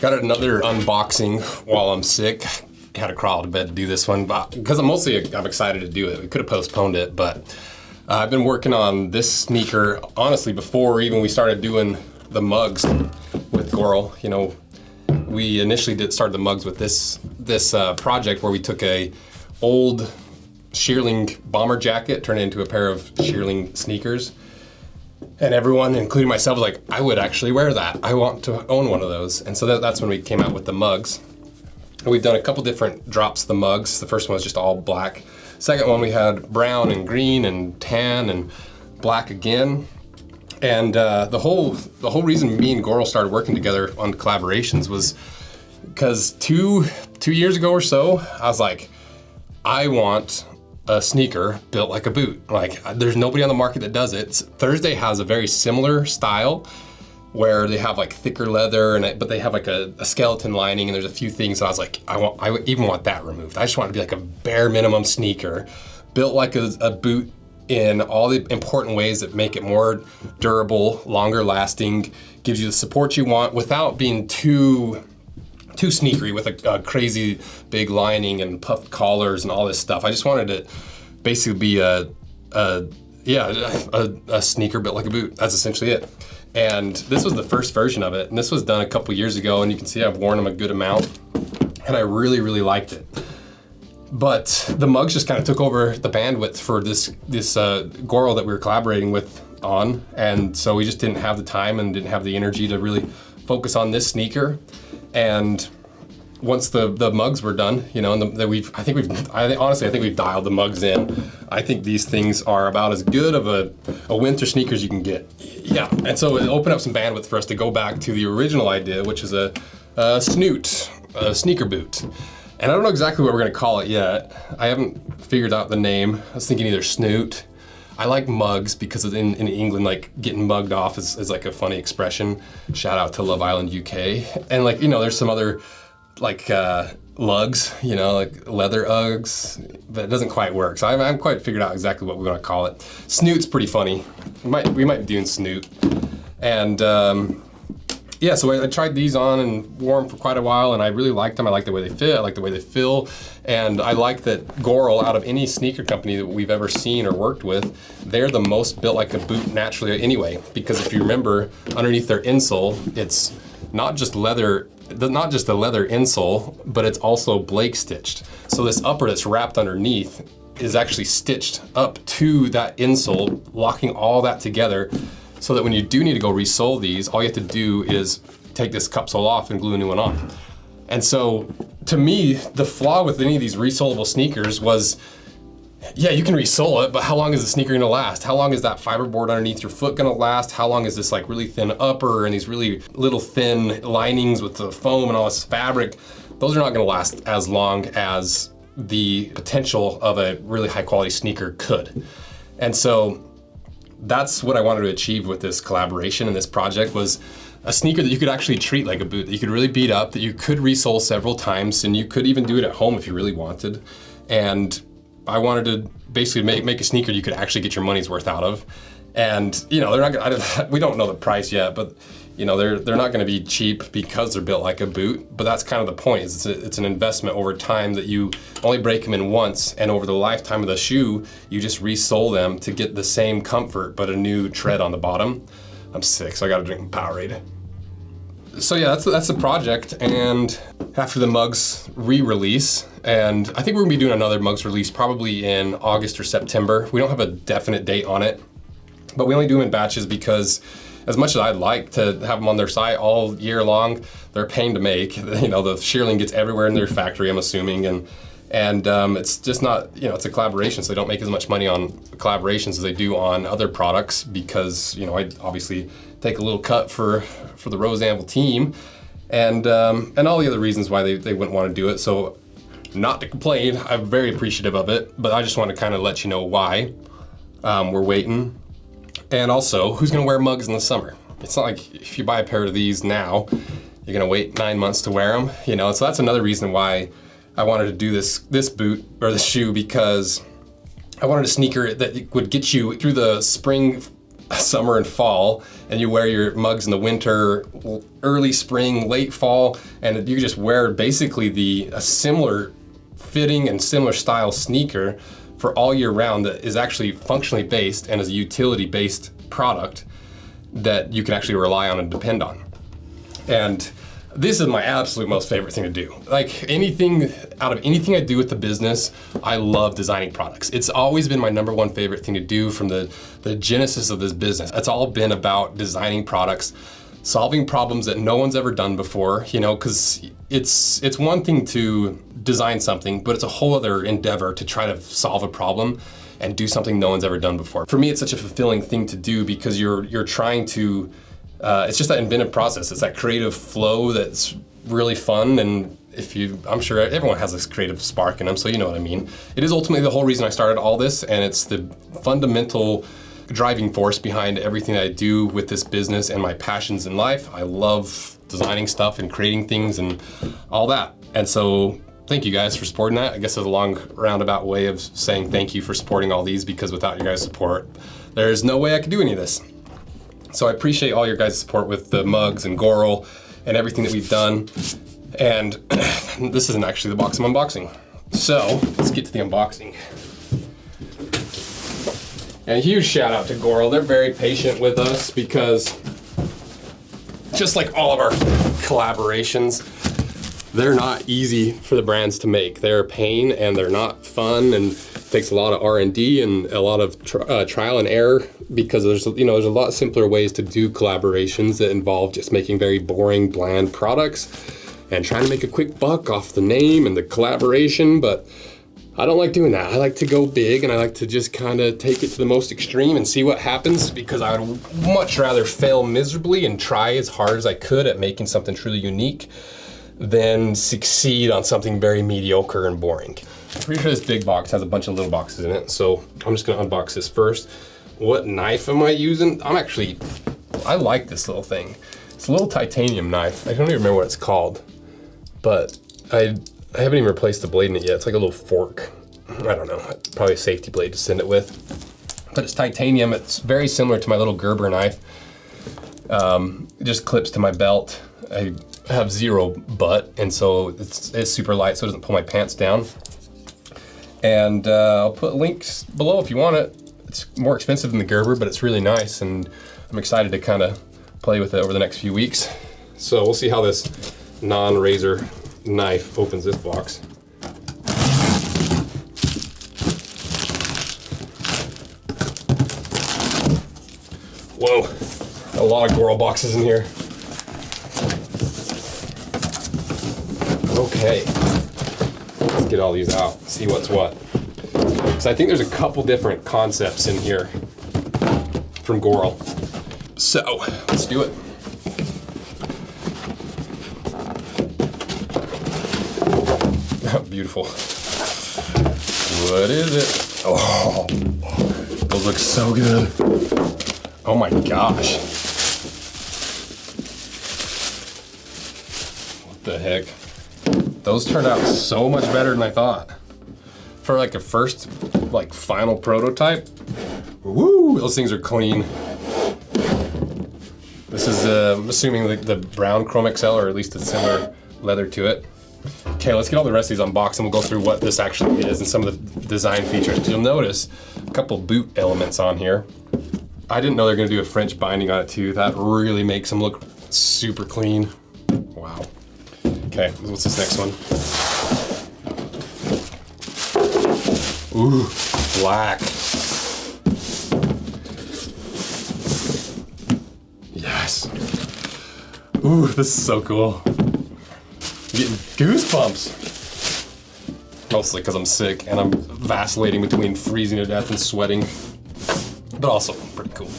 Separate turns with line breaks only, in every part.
Got another unboxing while I'm sick. Had to crawl to bed to do this one, but because I'm excited to do it. We could have postponed it, but I've been working on this sneaker, honestly, before even we started doing the mugs with Goral. You know, we initially started the mugs with this project where we took a old shearling bomber jacket, turned it into a pair of shearling sneakers. And everyone, including myself, was like, I would actually wear that. I want to own one of those. And so that's when we came out with the mugs. And we've done a couple different drops of the mugs. The first one was just all black. Second one we had brown and green and tan and black again. And the whole reason me and Goral started working together on collaborations was because two years ago or so, I was like, I want a sneaker built like a boot. Like, there's nobody on the market that does it. Thursday has a very similar style where they have like thicker leather but they have like a skeleton lining, and there's a few things that I was like, I even want that removed. I just want it to be like a bare minimum sneaker built like a boot in all the important ways that make it more durable, longer lasting, gives you the support you want without being too sneakery with a crazy big lining and puffed collars and all this stuff. I just wanted to basically be a sneaker built like a boot. That's essentially it. And this was the first version of it, and this was done a couple years ago, and you can see I've worn them a good amount, and I really, really liked it. But the mugs just kind of took over the bandwidth for this Goral that we were collaborating with on, and so we just didn't have the time and didn't have the energy to really focus on this sneaker. And once the mugs were done, you know, and I think we've dialed the mugs in. I think these things are about as good of a winter sneaker as you can get. Yeah, and so it opened up some bandwidth for us to go back to the original idea, which is a sneaker boot. And I don't know exactly what we're gonna call it yet. I haven't figured out the name. I was thinking either snoot. I like mugs because in England, like getting mugged off is like a funny expression. Shout out to Love Island UK. And like, you know, there's some other like lugs, you know, like leather Uggs, but it doesn't quite work. So I haven't quite figured out exactly what we want to call it. Snoot's pretty funny. We might be doing snoot. And yeah, so I tried these on and wore them for quite a while, and I really liked them. I like the way they fit, I like the way they feel, and I like that Goral, out of any sneaker company that we've ever seen or worked with, they're the most built like a boot naturally anyway, because if you remember, underneath their insole, it's not just a leather insole, but it's also Blake stitched. So this upper that's wrapped underneath is actually stitched up to that insole, locking all that together, so that when you do need to go resole these, all you have to do is take this cupsole off and glue a new one on. And so, to me, the flaw with any of these resolable sneakers was, yeah, you can resole it, but how long is the sneaker gonna last? How long is that fiberboard underneath your foot gonna last? How long is this like really thin upper and these really little thin linings with the foam and all this fabric? Those are not gonna last as long as the potential of a really high quality sneaker could. And so, that's what I wanted to achieve with this collaboration and this project, was a sneaker that you could actually treat like a boot, that you could really beat up, that you could resole several times, and you could even do it at home if you really wanted. And I wanted to basically make a sneaker you could actually get your money's worth out of. And you know, they're not gonna, we don't know the price yet, but you know, they're not gonna be cheap because they're built like a boot, but that's kind of the point. It's an investment over time that you only break them in once, and over the lifetime of the shoe, you just resole them to get the same comfort, but a new tread on the bottom. I'm sick, so I gotta drink Powerade. So yeah, that's the project, and after the mugs re-release, and I think we're gonna be doing another mugs release probably in August or September. We don't have a definite date on it, but we only do them in batches because as much as I'd like to have them on their site all year long, they're a pain to make. You know, the shearling gets everywhere in their factory, I'm assuming, and it's just not, you know, it's a collaboration, so they don't make as much money on collaborations as they do on other products, because, you know, I obviously take a little cut for the Rose Anvil team, and all the other reasons why they wouldn't want to do it. So, not to complain, I'm very appreciative of it, but I just want to kind of let you know why we're waiting. And also, who's gonna wear mugs in the summer? It's not like if you buy a pair of these now, you're gonna wait 9 months to wear them, you know? So that's another reason why I wanted to do this boot, or this shoe, because I wanted a sneaker that would get you through the spring summer and fall, and you wear your mugs in the winter, early spring, late fall, and you just wear basically a similar fitting and similar style sneaker for all year round that is actually functionally based and is a utility based product that you can actually rely on and depend on. And this is my absolute most favorite thing to do. Like out of anything I do with the business, I love designing products. It's always been my #1 favorite thing to do from the genesis of this business. It's all been about designing products, solving problems that no one's ever done before, you know, because it's one thing to design something, but it's a whole other endeavor to try to solve a problem and do something no one's ever done before. For me, it's such a fulfilling thing to do because you're trying to, it's just that inventive process. It's that creative flow that's really fun. And I'm sure everyone has this creative spark in them, so you know what I mean. It is ultimately the whole reason I started all this, and it's the fundamental driving force behind everything I do with this business and my passions in life. I love designing stuff and creating things and all that. And so thank you guys for supporting that. I guess there's a long roundabout way of saying thank you for supporting all these, because without your guys' support, there's no way I could do any of this. So I appreciate all your guys' support with the mugs and Goral and everything that we've done. And this isn't actually the box I'm unboxing. So let's get to the unboxing. And a huge shout out to Goral. They're very patient with us because just like all of our collaborations, they're not easy for the brands to make. They're a pain and they're not fun, and it takes a lot of R&D and a lot of trial and error, because there's a lot simpler ways to do collaborations that involve just making very boring, bland products and trying to make a quick buck off the name and the collaboration. But I don't like doing that. I like to go big, and I like to just kind of take it to the most extreme and see what happens, because I would much rather fail miserably and try as hard as I could at making something truly unique than succeed on something very mediocre and boring. I'm pretty sure this big box has a bunch of little boxes in it, so I'm just gonna unbox this first. What knife am I using? I like this little thing. It's a little titanium knife. I don't even remember what it's called, but I haven't even replaced the blade in it yet. It's like a little fork. I don't know, probably a safety blade to send it with. But it's titanium. It's very similar to my little Gerber knife. It just clips to my belt. I have zero butt, and so it's super light, so it doesn't pull my pants down. And I'll put links below if you want it. It's more expensive than the Gerber, but it's really nice, and I'm excited to kind of play with it over the next few weeks. So we'll see how this non-razor knife opens this box. Whoa, a lot of Goral boxes in here. Okay, let's get all these out, see what's what. So I think there's a couple different concepts in here from Goral. So let's do it. Beautiful. What is it? Oh, those look so good. Oh my gosh. What the heck? Those turned out so much better than I thought. For like a first, final prototype, woo, those things are clean. This is, I'm assuming the brown Chrome XL, or at least a similar leather to it. Okay, let's get all the rest of these unboxed, and we'll go through what this actually is and some of the design features. You'll notice a couple boot elements on here. I didn't know they're gonna do a French binding on it too. That really makes them look super clean. Wow. Okay, what's this next one? Ooh, black. Yes. Ooh, this is so cool. I'm getting goosebumps. Mostly because I'm sick and I'm vacillating between freezing to death and sweating, but also pretty cool.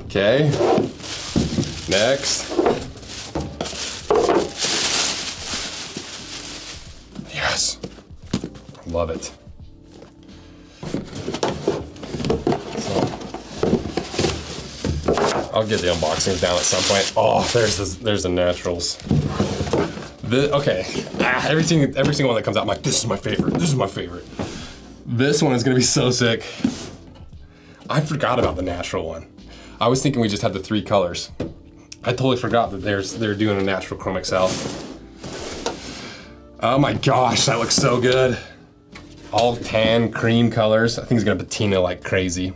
Okay, next. Yes, love it. So, I'll get the unboxings down at some point. Oh, there's the naturals. Okay, every single one that comes out, I'm like, this is my favorite, this is my favorite. This one is gonna be so sick. I forgot about the natural one. I was thinking we just had the 3 colors. I totally forgot that they're doing a natural Chrome XL. Oh my gosh, that looks so good. All tan cream colors. I think it's gonna patina like crazy.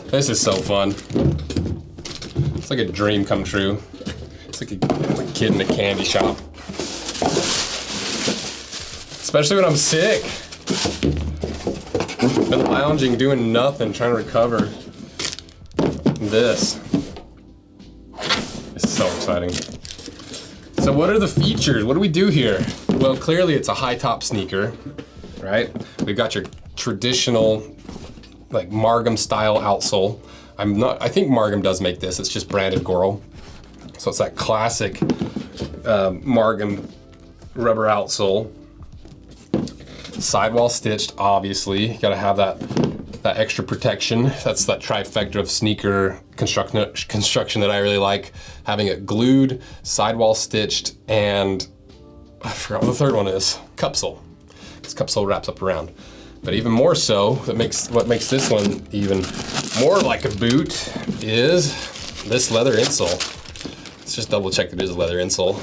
This is so fun. It's like a dream come true. It's like a kid in a candy shop. Especially when I'm sick. Been lounging, doing nothing, trying to recover. This is so exciting. So what are the features? What do we do here? Well, clearly it's a high top sneaker, right? We've got your traditional, like Margam style outsole. I think Margam does make this, it's just branded Goral. So it's that classic Margam rubber outsole. Sidewall stitched, obviously. You gotta have that extra protection. That's that trifecta of sneaker construction that I really like. Having it glued, sidewall stitched, and I forgot what the third one is. Cupsole. This cupsole wraps up around. But even more so, what makes this one even more like a boot is this leather insole. Let's just double check it is a leather insole.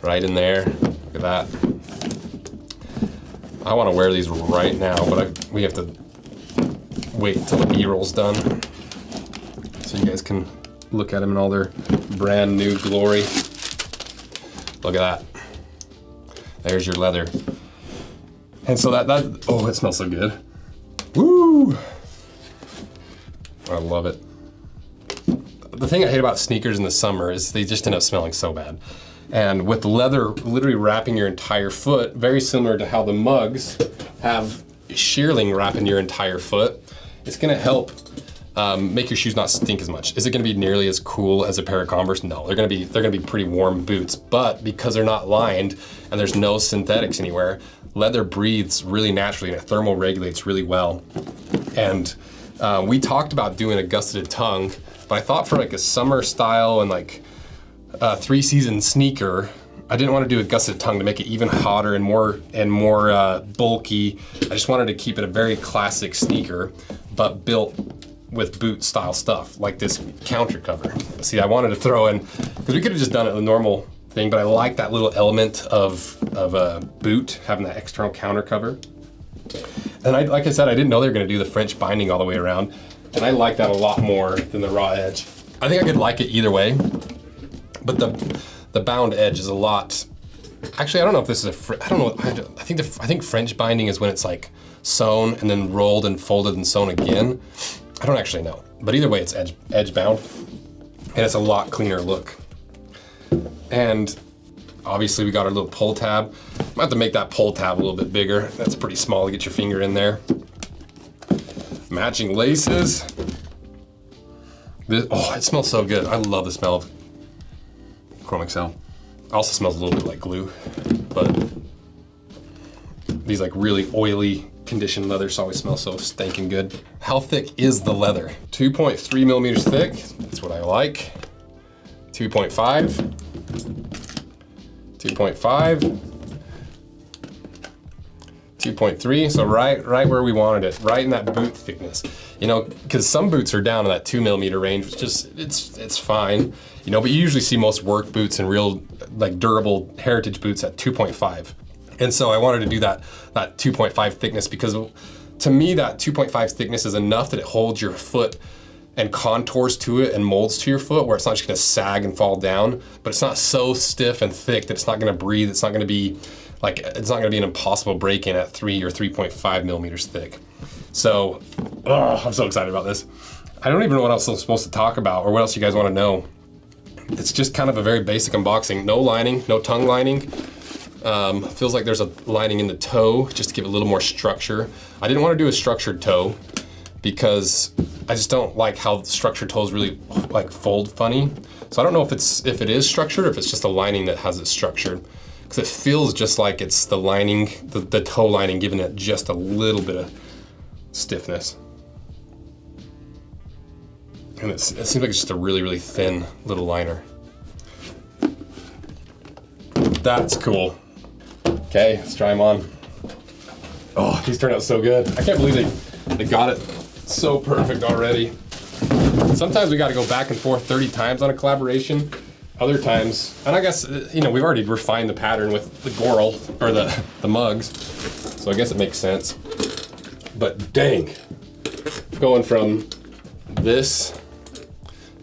Right in there, look at that. I want to wear these right now, but we have to wait until the B-roll's done so you guys can look at them in all their brand new glory. Look at that. There's your leather. And so that oh, it smells so good. Woo! I love it. The thing I hate about sneakers in the summer is they just end up smelling so bad. And with the leather literally wrapping your entire foot, very similar to how the mugs have shearling wrapping your entire foot, it's gonna help make your shoes not stink as much. Is it gonna be nearly as cool as a pair of Converse? No, they're gonna be pretty warm boots, but because they're not lined and there's no synthetics anywhere, leather breathes really naturally and it thermal regulates really well. And we talked about doing a gusseted tongue, but I thought for like a summer style and like a 3-season sneaker, I didn't want to do a gusseted tongue to make it even hotter and more bulky. I just wanted to keep it a very classic sneaker, but built with boot style stuff, like this counter cover. See, I wanted to throw in, because we could have just done it the normal thing, but I like that little element of a boot, having that external counter cover. And like I said, I didn't know they were gonna do the French binding all the way around, and I like that a lot more than the raw edge. I think I could like it either way, but the bound edge is a lot. Actually, I don't know if this is I don't know. I think French binding is when it's like sewn and then rolled and folded and sewn again. I don't actually know, but either way, it's edge bound, and it's a lot cleaner look. And obviously, we got our little pull tab. I'm gonna have to make that pull tab a little bit bigger. That's pretty small to get your finger in there. Matching laces. Oh, it smells so good. I love the smell of Chrome XL. Also smells a little bit like glue, but these like really oily conditioned leathers always smell so stinking good. How thick is the leather? 2.3 millimeters thick. That's what I like. 2.5. 2.5. 2.3, so right where we wanted it, right in that boot thickness. You know, because some boots are down in that 2 millimeter range, which just, it's fine. You know, but you usually see most work boots and real, like durable heritage boots at 2.5. And so I wanted to do that 2.5 thickness because to me that 2.5 thickness is enough that it holds your foot and contours to it and molds to your foot where it's not just gonna sag and fall down, but it's not so stiff and thick that it's not gonna breathe, it's not gonna be an impossible break-in at 3 or 3.5 millimeters thick. So, I'm so excited about this. I don't even know what else I'm supposed to talk about or what else you guys wanna know. It's just kind of a very basic unboxing. No lining, no tongue lining. Feels like there's a lining in the toe just to give it a little more structure. I didn't want to do a structured toe because I just don't like how structured toes really like fold funny. So I don't know if it is structured or if it's just a lining that has it structured, because it feels just like it's the lining, the toe lining giving it just a little bit of stiffness. And it seems like it's just a really, really thin little liner. That's cool. Okay, let's try them on. Oh, these turned out so good. I can't believe They got it so perfect already. Sometimes we got to go back and forth 30 times on a collaboration. Other times, and I guess, you know, we've already refined the pattern with the Goral, or the mugs, so I guess it makes sense. But dang, going from this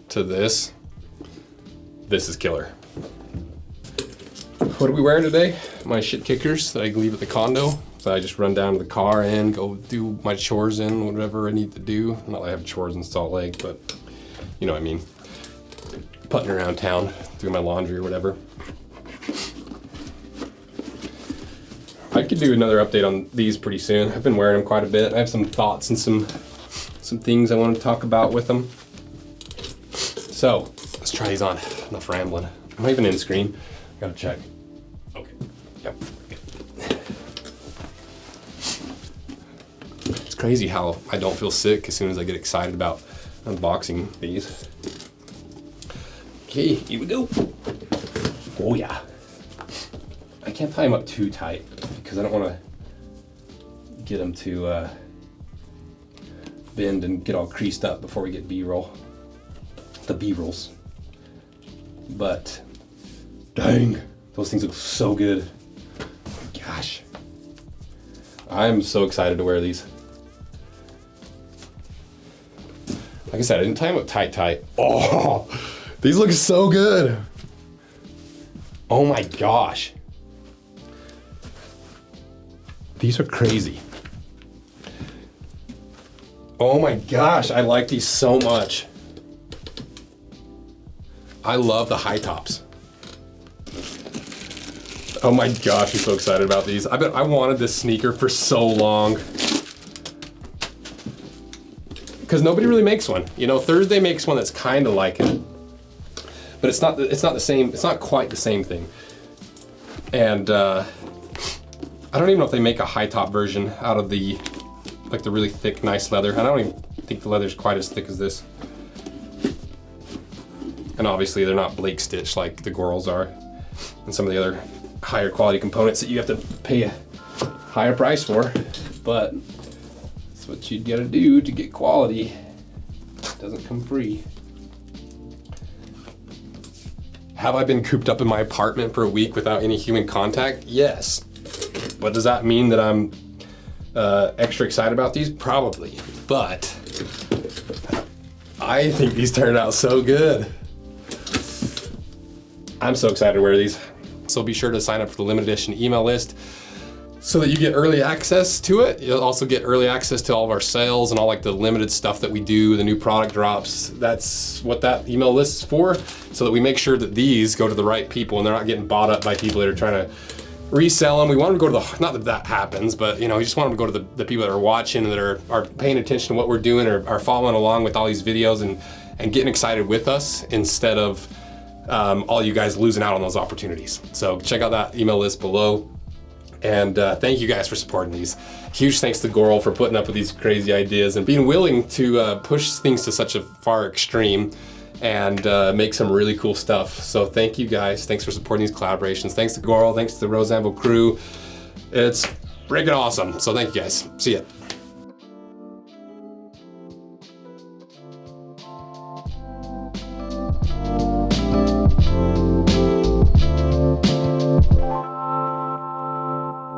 to this is killer. What are we wearing today? My shit kickers that I leave at the condo. So I just run down to the car and go do my chores in, whatever I need to do. Not that I have chores in Salt Lake, but you know what I mean. Putting around town, doing my laundry or whatever. I could do another update on these pretty soon. I've been wearing them quite a bit. I have some thoughts and some things I want to talk about with them. So let's try these on. Enough rambling. Am I even in screen? Gotta check. Okay. Yep. It's crazy how I don't feel sick as soon as I get excited about unboxing these. Okay, here we go. Oh yeah. I can't tie them up too tight because I don't want to get them to bend and get all creased up before we get B-roll. The B-rolls. But dang, those things look so good. Gosh. I'm so excited to wear these. Like I said, I didn't tie them up tight. Oh, these look so good. Oh my gosh. These are crazy. Oh my gosh, I like these so much. I love the high tops. Oh my gosh, I'm so excited about these. I wanted this sneaker for so long. Because nobody really makes one. You know, Thursday makes one that's kind of like it. But it's not the same, it's not quite the same thing. And I don't even know if they make a high top version out of the really thick, nice leather. I don't even think the leather's quite as thick as this. And obviously they're not Blake stitch like the Gorals are, and some of the other higher quality components that you have to pay a higher price for. But that's what you gotta do to get quality. It doesn't come free. Have I been cooped up in my apartment for a week without any human contact? Yes. But does that mean that I'm extra excited about these? Probably. But I think these turned out so good. I'm so excited to wear these. So be sure to sign up for the limited edition email list so that you get early access to it. You'll also get early access to all of our sales and all like the limited stuff that we do, the new product drops. That's what that email list is for, so that we make sure that these go to the right people and they're not getting bought up by people that are trying to resell them. We want them to go to the, not that that happens, but you know, we just want them to go to the people that are watching and that are paying attention to what we're doing, or are following along with all these videos and getting excited with us, instead of all you guys losing out on those opportunities. So check out that email list below. And thank you guys for supporting these. Huge thanks to Goral for putting up with these crazy ideas and being willing to push things to such a far extreme and make some really cool stuff. So thank you guys. Thanks for supporting these collaborations. Thanks to Goral, thanks to the Anvil crew. It's freaking awesome. So thank you guys. See ya.